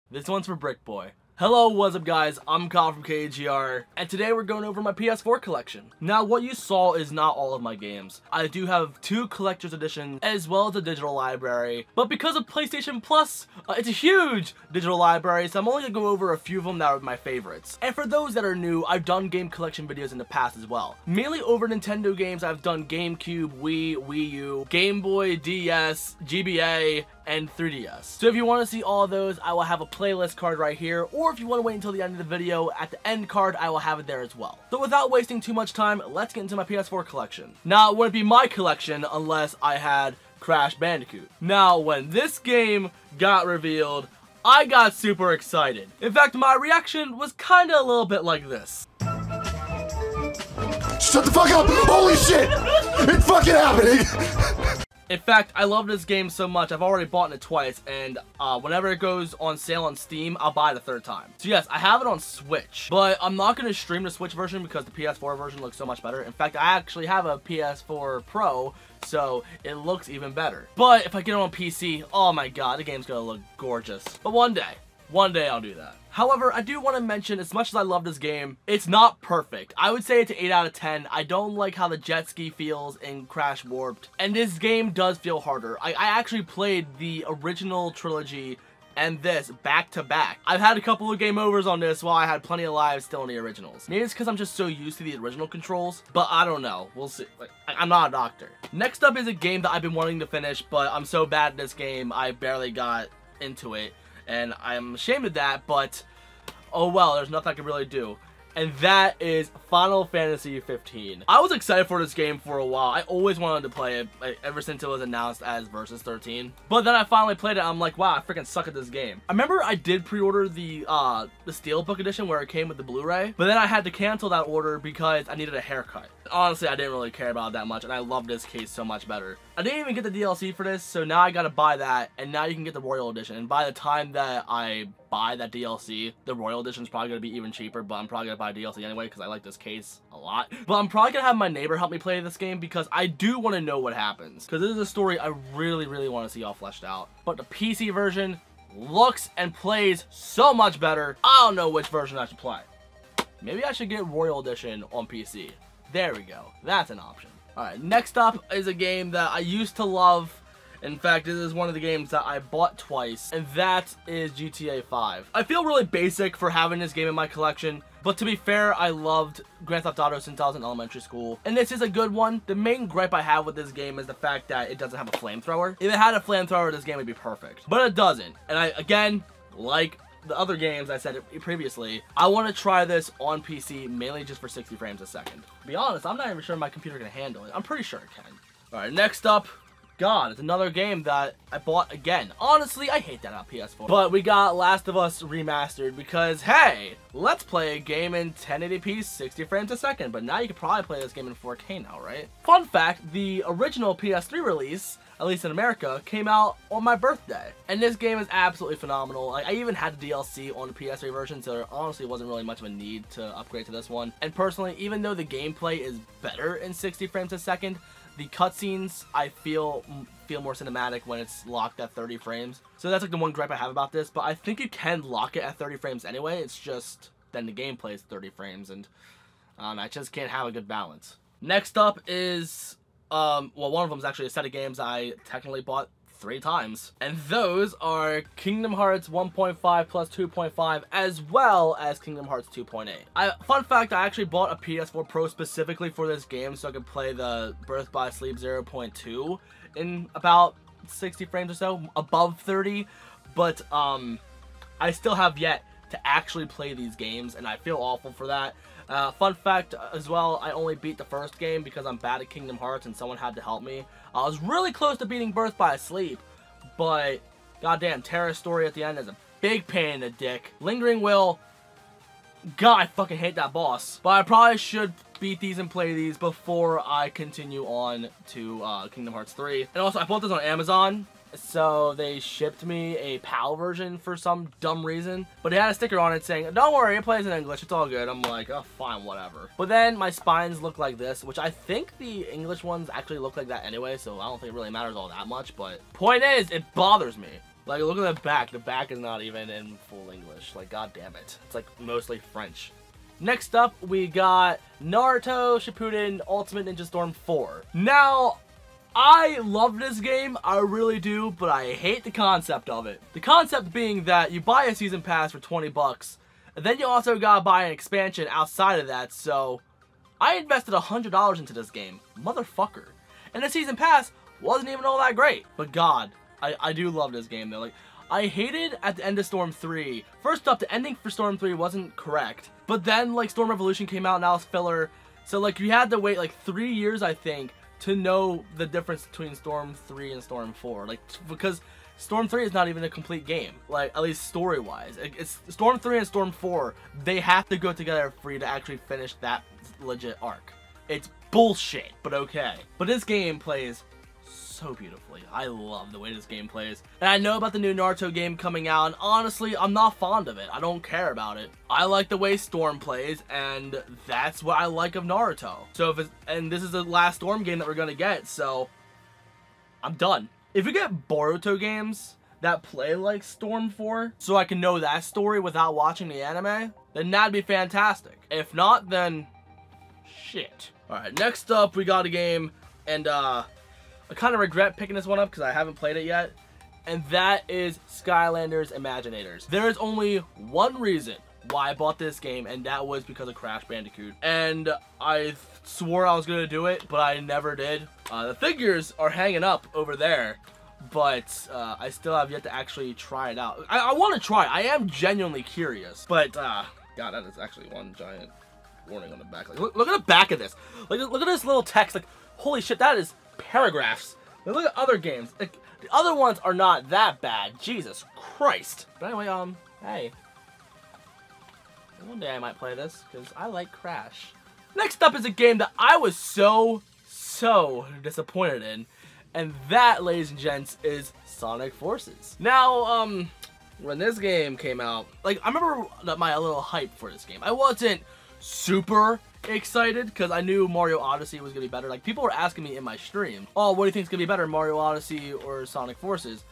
This one's for Brick Boy. Hello, what's up guys, I'm Kyle from KGR, and today we're going over my PS4 collection. Now what you saw is not all of my games. I do have 2 collector's editions as well as a digital library, but because of PlayStation Plus, it's a huge digital library, so I'm only going to go over a few of them that are my favorites. And for those that are new, I've done game collection videos in the past as well. Mainly over Nintendo games, I've done GameCube, Wii, Wii U, Game Boy, DS, GBA, and 3DS. So if you want to see all of those, I will have a playlist card right here, or if you want to wait until the end of the video, at the end card, I will have it there as well. So without wasting too much time, let's get into my PS4 collection. Now, it wouldn't be my collection unless I had Crash Bandicoot. Now, when this game got revealed, I got super excited. In fact, my reaction was kinda a little bit like this. Shut the fuck up! Holy shit! It's fucking happening! In fact, I love this game so much, I've already bought it twice, and whenever it goes on sale on Steam, I'll buy it a 3rd time. So yes, I have it on Switch, but I'm not going to stream the Switch version because the PS4 version looks so much better. In fact, I actually have a PS4 Pro, so it looks even better. But if I get it on PC, oh my god, the game's going to look gorgeous. But one day I'll do that. However, I do want to mention, as much as I love this game, it's not perfect. I would say it's an 8 out of 10. I don't like how the jet ski feels in Crash Warped, and this game does feel harder. I actually played the original trilogy and this back to back. I've had a couple of game overs on this while I had plenty of lives still in the originals. Maybe it's because I'm just so used to the original controls, but I don't know. We'll see. I'm not a doctor. Next up is a game that I've been wanting to finish, but I'm so bad at this game, I barely got into it. And I'm ashamed of that, but oh well, there's nothing I can really do. And that is Final Fantasy 15. I was excited for this game for a while. I always wanted to play it, ever since it was announced as Versus 13. But then I finally played it, I'm like, wow, I freaking suck at this game. I remember I did pre-order the Steelbook edition where it came with the Blu-ray, but then I had to cancel that order because I needed a haircut. Honestly, I didn't really care about it that much, and I love this case so much better. I didn't even get the DLC for this, so now I gotta buy that, and now you can get the Royal Edition. And by the time that I buy that DLC, the Royal Edition is probably gonna be even cheaper, but I'm probably gonna buy DLC anyway because I like this case a lot. But I'm probably gonna have my neighbor help me play this game because I do want to know what happens, because this is a story I really want to see all fleshed out. But the PC version looks and plays so much better. I don't know which version I should play. Maybe I should get Royal Edition on PC. There we go. That's an option. Alright, next up is a game that I used to love. In fact, this is one of the games that I bought twice, and that is GTA 5. I feel really basic for having this game in my collection, but to be fair, I loved Grand Theft Auto since I was in elementary school, and this is a good one. The main gripe I have with this game is the fact that it doesn't have a flamethrower. If it had a flamethrower, this game would be perfect, but it doesn't. And I, again, like the other games I said previously, I want to try this on PC mainly just for 60 frames a second. To be honest, I'm not even sure my computer can handle it. I'm pretty sure it can. Alright, next up, God, it's another game that I bought again. Honestly, I hate that on PS4. But we got Last of Us Remastered because, hey, let's play a game in 1080p 60 frames a second. But now you can probably play this game in 4K now, right? Fun fact, the original PS3 release, at least in America, came out on my birthday. And this game is absolutely phenomenal. I even had the DLC on the PS3 version, so there honestly wasn't really much of a need to upgrade to this one. And personally, even though the gameplay is better in 60 frames a second, the cutscenes, I feel more cinematic when it's locked at 30 frames. So that's like the one gripe I have about this, but I think you can lock it at 30 frames anyway. It's just then the gameplay is 30 frames, and I just can't have a good balance. Next up is, well, one of them is actually a set of games I technically bought 3 times. And those are Kingdom Hearts 1.5 plus 2.5 as well as Kingdom Hearts 2.8. Fun fact, I actually bought a PS4 Pro specifically for this game so I could play the Birth by Sleep 0.2 in about 60 frames or so, above 30. But I still have yet to actually play these games, and I feel awful for that. Fun fact as well, I only beat the first game because I'm bad at Kingdom Hearts and someone had to help me. I was really close to beating Birth by Sleep, but goddamn, Terra's story at the end is a big pain in the dick. Lingering Will, God, I fucking hate that boss. But I probably should beat these and play these before I continue on to Kingdom Hearts 3. And also, I bought this on Amazon. So they shipped me a PAL version for some dumb reason, but it had a sticker on it saying, don't worry, it plays in English, it's all good. I'm like, oh, fine, whatever. But then my spines look like this, which I think the English ones actually look like that anyway, so I don't think it really matters all that much, but point is, it bothers me. Like, look at the back. The back is not even in full English. Like, god damn it. It's like mostly French. Next up, we got Naruto Shippuden Ultimate Ninja Storm 4. Now, I love this game, I really do, but I hate the concept of it. The concept being that you buy a season pass for 20 bucks, and then you also gotta buy an expansion outside of that, so I invested $100 into this game. Motherfucker. And the season pass wasn't even all that great. But god, I do love this game though. Like, I hated at the end of Storm 3. First up, the ending for Storm 3 wasn't correct. But then, like, Storm Revolution came out, and now it's filler. So, like, you had to wait, like, 3 years, I think, to know the difference between Storm 3 and Storm 4. Like, because Storm 3 is not even a complete game. Like, at least story-wise. It's Storm 3 and Storm 4, they have to go together for you to actually finish that legit arc. It's bullshit, but okay. But this game plays so beautifully. I love the way this game plays. And I know about the new Naruto game coming out, and honestly, I'm not fond of it. I don't care about it. I like the way Storm plays, and that's what I like of Naruto. So if it's, and this is the last Storm game that we're gonna get, so I'm done. If we get Boruto games that play like Storm 4, so I can know that story without watching the anime, then that'd be fantastic. If not, then shit. Alright, next up, we got a game, and I kind of regret picking this one up because I haven't played it yet, and that is Skylanders Imaginators. There is only one reason why I bought this game, and that was because of Crash Bandicoot. And I swore I was going to do it, but I never did. The figures are hanging up over there, but I still have yet to actually try it out. I want to try it. I am genuinely curious, but God, that is actually one giant warning on the back. Like, look at the back of this. Like, look at this little text. Like, holy shit, that is paragraphs. Like, look at other games. Like, the other ones are not that bad. Jesus Christ. But anyway, hey. One day I might play this, because I like Crash. Next up is a game that I was so disappointed in. And that, ladies and gents, is Sonic Forces. Now, when this game came out, like, I remember my little hype for this game. I wasn't super excited because I knew Mario Odyssey was gonna be better. Like, people were asking me in my stream, oh, what do you think is gonna be better, Mario Odyssey or Sonic Forces?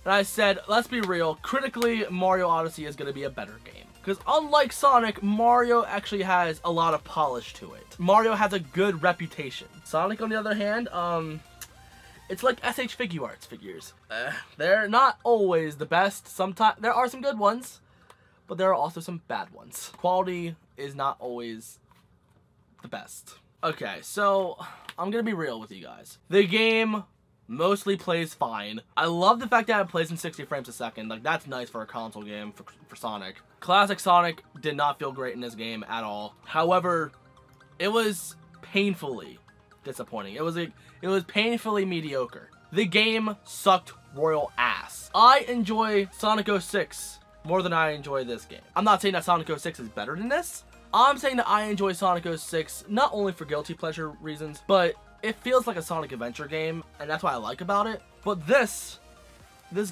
And I said, let's be real, critically, Mario Odyssey is gonna be a better game. Because unlike Sonic, Mario actually has a lot of polish to it. Mario has a good reputation. Sonic, on the other hand, it's like SH Figuarts figures. They're not always the best. Sometimes there are some good ones, but there are also some bad ones. Quality is not always the best. Okay, so I'm gonna be real with you guys. The game mostly plays fine. I love the fact that it plays in 60 frames a second. Like, that's nice for a console game for Sonic. Classic Sonic did not feel great in this game at all. However, it was painfully disappointing. It was painfully mediocre. The game sucked royal ass. I enjoy Sonic 06 more than I enjoy this game. I'm not saying that Sonic 06 is better than this. I'm saying that I enjoy Sonic 06 not only for guilty pleasure reasons, but it feels like a Sonic Adventure game, and that's what I like about it. But this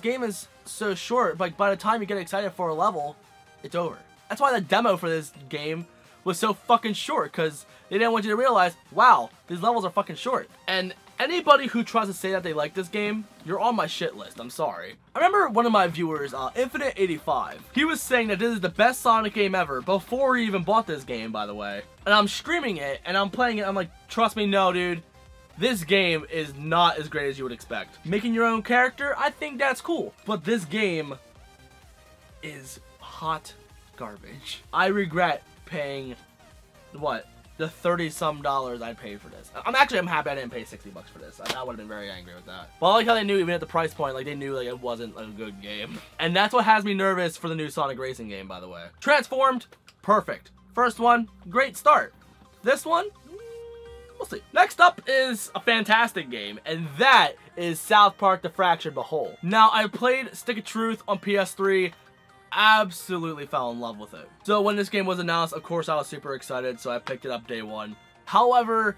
game is so short, like, by the time you get excited for a level, it's over. That's why the demo for this game was so fucking short, because they didn't want you to realize, wow, these levels are fucking short. And anybody who tries to say that they like this game, you're on my shit list, I'm sorry. I remember one of my viewers, Infinite85, he was saying that this is the best Sonic game ever, before he even bought this game, by the way. And I'm streaming it, and I'm playing it, I'm like, trust me, no, dude. This game is not as great as you would expect. Making your own character, I think that's cool. But this game is hot garbage. I regret paying, what, the $30-some I paid for this. I'm happy I didn't pay 60 bucks for this. I would have been very angry with that. But I like how they knew, even at the price point, like, they knew, like, it wasn't a good game. And that's what has me nervous for the new Sonic Racing game, by the way. Transformed, perfect. First one, great start. This one, we'll see. Next up is a fantastic game, and that is South Park: The Fractured But Whole. Now, I played Stick of Truth on PS3, absolutely fell in love with it. So when this game was announced, of course I was super excited, so I picked it up day one. However,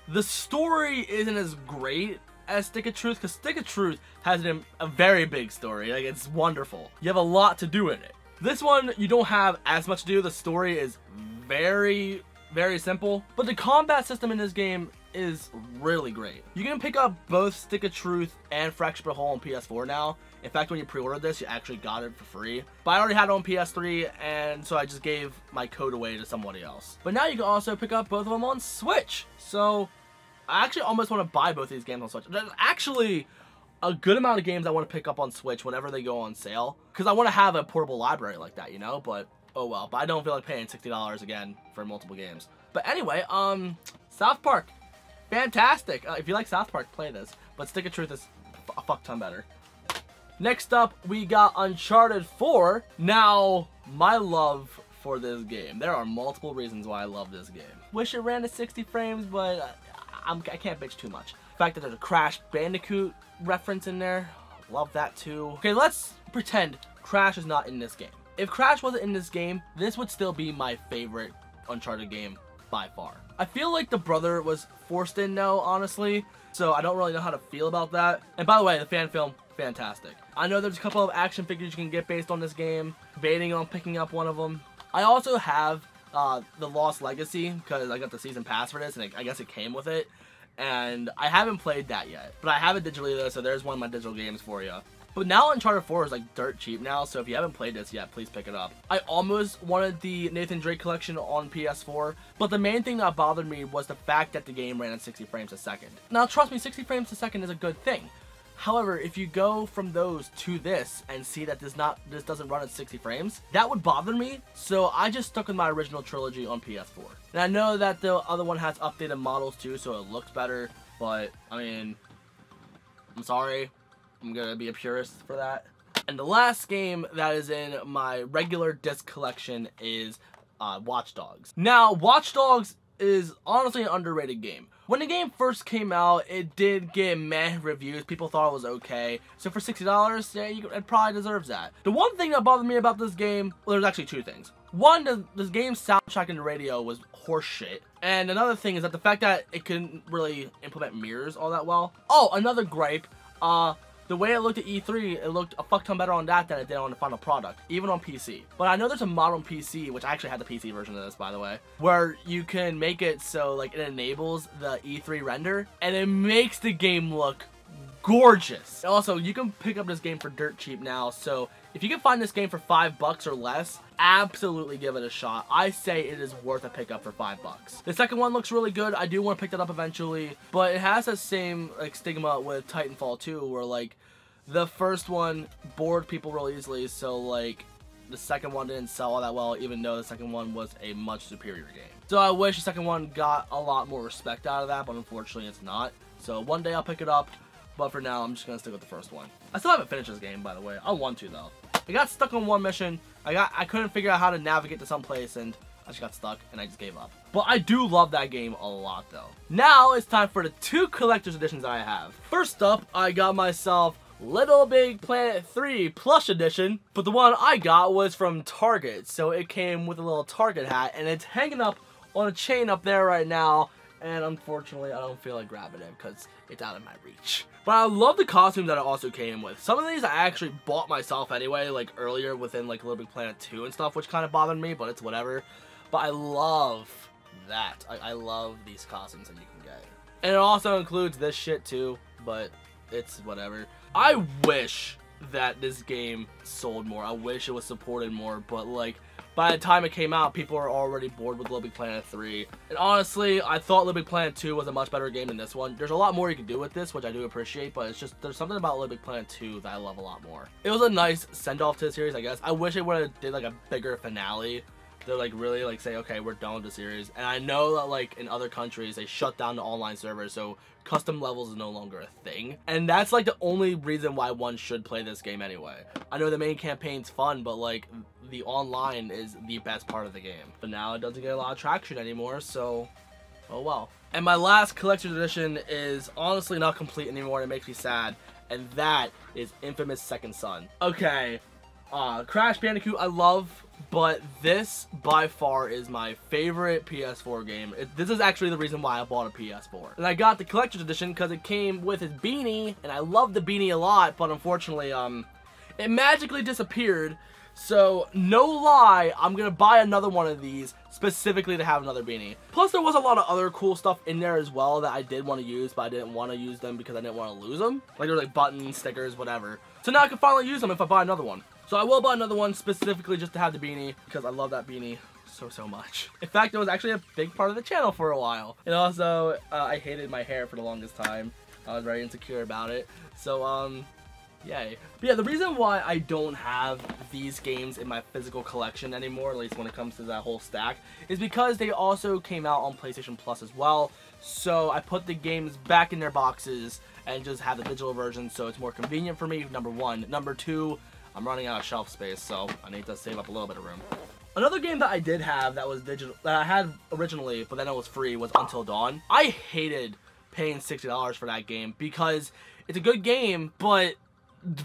the story isn't as great as Stick of Truth, because Stick of Truth has a very big story. Like, it's wonderful. You have a lot to do in it. This one, you don't have as much to do. The story is very simple, but the combat system in this game is really great. You can pick up both Stick of Truth and Fractured But Whole on PS4 now, In fact, when you pre-ordered this, you actually got it for free. But I already had it on PS3, and so I just gave my code away to somebody else. But now you can also pick up both of them on Switch. So I actually almost want to buy both of these games on Switch. There's actually a good amount of games I want to pick up on Switch whenever they go on sale, because I want to have a portable library like that, you know. But oh well. But I don't feel like paying $60 again for multiple games. But anyway, South Park, fantastic. If you like South Park, play this. But Stick of Truth is a fuck ton better. Next up, we got Uncharted 4. Now, my love for this game. There are multiple reasons why I love this game. Wish it ran at 60 frames, but I can't bitch too much. The fact that there's a Crash Bandicoot reference in there, love that too. Okay, let's pretend Crash is not in this game. If Crash wasn't in this game, this would still be my favorite Uncharted game by far. I feel like the brother was forced in now, honestly, so I don't really know how to feel about that. And by the way, the fan film, fantastic. I know there's a couple of action figures you can get based on this game, debating on picking up one of them. I also have the Lost Legacy, because I got the season pass for this, and I guess it came with it. And I haven't played that yet, but I have it digitally though, so there's one of my digital games for you. But now Uncharted 4 is like dirt cheap now, so if you haven't played this yet, please pick it up. I almost wanted the Nathan Drake collection on PS4, but the main thing that bothered me was the fact that the game ran at 60 frames a second. Now trust me, 60 frames a second is a good thing. However, if you go from those to this and see that this doesn't run at 60 frames, that would bother me. So I just stuck with my original trilogy on PS4. And I know that the other one has updated models too, so it looks better. But I mean, I'm sorry, I'm gonna be a purist for that. And the last game that is in my regular disc collection is Watch Dogs. Now, Watch Dogs is honestly an underrated game. When the game first came out, it did get meh reviews. People thought it was okay. So for $60, yeah, it probably deserves that. The one thing that bothered me about this game, well, there's actually two things. One, this game's soundtrack and the radio was horseshit. And another thing is that the fact that it couldn't really implement mirrors all that well. Oh, another gripe. The way it looked at E3, it looked a fuck ton better on that than it did on the final product, even on PC. But I know there's a mod on PC, which I actually had the PC version of this, by the way, where you can make it so like it enables the E3 render, and it makes the game look gorgeous. Also, you can pick up this game for dirt cheap now, so if you can find this game for $5 or less, absolutely give it a shot. I say it is worth a pickup for $5. The second one looks really good. I do want to pick that up eventually, but it has that same like stigma with Titanfall 2, where like the first one bored people real easily, so like the second one didn't sell all that well, even though the second one was a much superior game. So I wish the second one got a lot more respect out of that, but unfortunately it's not. So one day I'll pick it up, but for now I'm just gonna stick with the first one. I still haven't finished this game, by the way. I want to though. I got stuck on one mission. I couldn't figure out how to navigate to some place, and I just got stuck and I just gave up. But I do love that game a lot though. Now it's time for the two collector's editions I have. First up, I got myself Little Big Planet 3 Plush Edition, but the one I got was from Target, so it came with a little Target hat, and it's hanging up on a chain up there right now, and unfortunately I don't feel like grabbing it because it's out of my reach. But I love the costumes that it also came with. Some of these I actually bought myself anyway, like earlier within like Little Big Planet 2 and stuff, which kind of bothered me, but it's whatever. But I love that. I love these costumes that you can get. And it also includes this shit too, but it's whatever. I wish that this game sold more. I wish it was supported more, but like by the time it came out, people were already bored with Little Big Planet 3. And honestly, I thought Little Big Planet 2 was a much better game than this one. There's a lot more you can do with this, which I do appreciate, but it's just, there's something about Little Big Planet 2 that I love a lot more. It was a nice send-off to the series, I guess. I wish they would have did like a bigger finale. They're like really like say, okay, we're done with the series. And I know that like in other countries, they shut down the online servers, so custom levels is no longer a thing. And that's like the only reason why one should play this game anyway. I know the main campaign's fun, but like the online is the best part of the game. But now it doesn't get a lot of traction anymore, so oh well. And my last collector's edition is honestly not complete anymore, and it makes me sad. And that is Infamous Second Son. Okay, Crash Bandicoot I love, but this by far is my favorite PS4 game. This is actually the reason why I bought a PS4. And I got the collector's edition because it came with his beanie, and I love the beanie a lot, but unfortunately it magically disappeared. So no lie, I'm gonna buy another one of these specifically to have another beanie. Plus, there was a lot of other cool stuff in there as well that I did want to use, but I didn't want to use them because I didn't want to lose them. Like, there were like buttons, stickers, whatever. So now I can finally use them if I buy another one. So I will buy another one specifically just to have the beanie because I love that beanie so much. In fact, it was actually a big part of the channel for a while. And also, I hated my hair for the longest time. I was very insecure about it. So, yay. But yeah, the reason why I don't have these games in my physical collection anymore, at least when it comes to that whole stack, is because they also came out on PlayStation Plus as well. So I put the games back in their boxes and just have the digital version, so it's more convenient for me, number one. Number two, I'm running out of shelf space, so I need to save up a little bit of room. Another game that I did have that was digital, that I had originally, but then it was free, was Until Dawn. I hated paying $60 for that game because it's a good game, but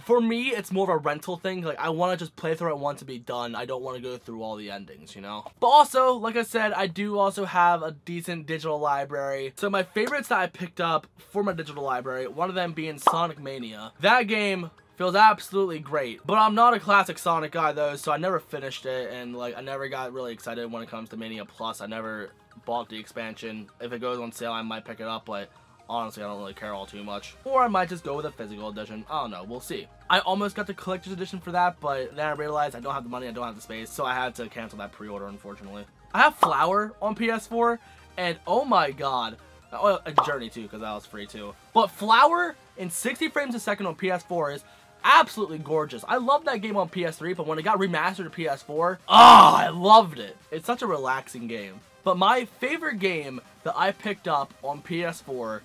for me, it's more of a rental thing. Like, I want to just play through it once and be done. I don't want to go through all the endings, you know? But also, like I said, I do also have a decent digital library. So my favorites that I picked up for my digital library, one of them being Sonic Mania. That game feels absolutely great, but I'm not a classic Sonic guy though, so I never finished it, and like I never got really excited when it comes to Mania Plus. I never bought the expansion. If it goes on sale, I might pick it up, but honestly, I don't really care all too much. Or I might just go with a physical edition. I don't know. We'll see. I almost got the collector's edition for that, but then I realized I don't have the money, I don't have the space, so I had to cancel that pre-order, unfortunately. I have Flower on PS4, and oh my god. Oh, a Journey too, because that was free too. But Flower in 60 frames a second on PS4 is absolutely gorgeous. I love that game on PS3, but when it got remastered to PS4, I loved it. It's such a relaxing game. But my favorite game that I picked up on PS4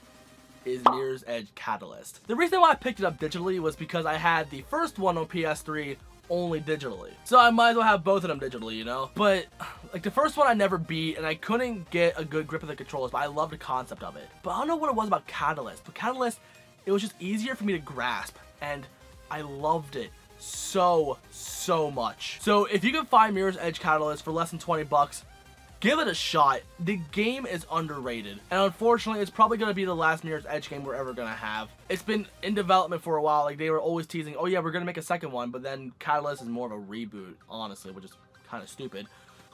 is Mirror's Edge Catalyst. The reason why I picked it up digitally was because I had the first one on PS3 only digitally. So I might as well have both of them digitally, you know? But like the first one I never beat, and I couldn't get a good grip of the controls, but I love the concept of it. But I don't know what it was about Catalyst. But Catalyst, it was just easier for me to grasp, and I loved it so much. So if you can find Mirror's Edge Catalyst for less than 20 bucks, give it a shot. The game is underrated, and unfortunately it's probably going to be the last Mirror's Edge game we're ever going to have. It's been in development for a while. Like, they were always teasing, oh yeah, we're going to make a second one, but then Catalyst is more of a reboot, honestly, which is kind of stupid.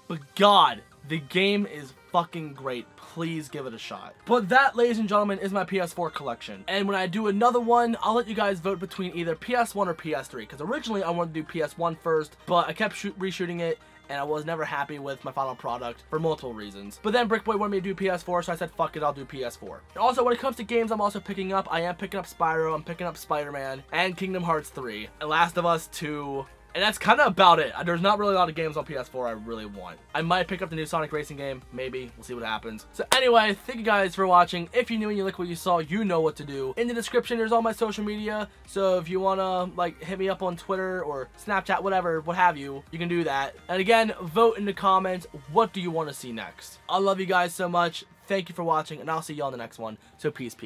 But god, the game is fucking great. Please give it a shot. But that, ladies and gentlemen, is my PS4 collection. And when I do another one, I'll let you guys vote between either PS1 or PS3. Because originally I wanted to do PS1 first, but I kept reshooting it, and I was never happy with my final product for multiple reasons. But then Brickboy wanted me to do PS4, so I said, fuck it, I'll do PS4. And also, when it comes to games I'm also picking up, I am picking up Spyro, I'm picking up Spider-Man, and Kingdom Hearts 3, and Last of Us 2, and that's kind of about it. There's not really a lot of games on PS4 I really want. I might pick up the new Sonic Racing game, maybe. We'll see what happens. So anyway, thank you guys for watching. If you're new and you like what you saw, you know what to do. In the description, there's all my social media. So if you want to, like, hit me up on Twitter or Snapchat, whatever, what have you, you can do that. And again, vote in the comments. What do you want to see next? I love you guys so much. Thank you for watching, and I'll see you on the next one. So peace.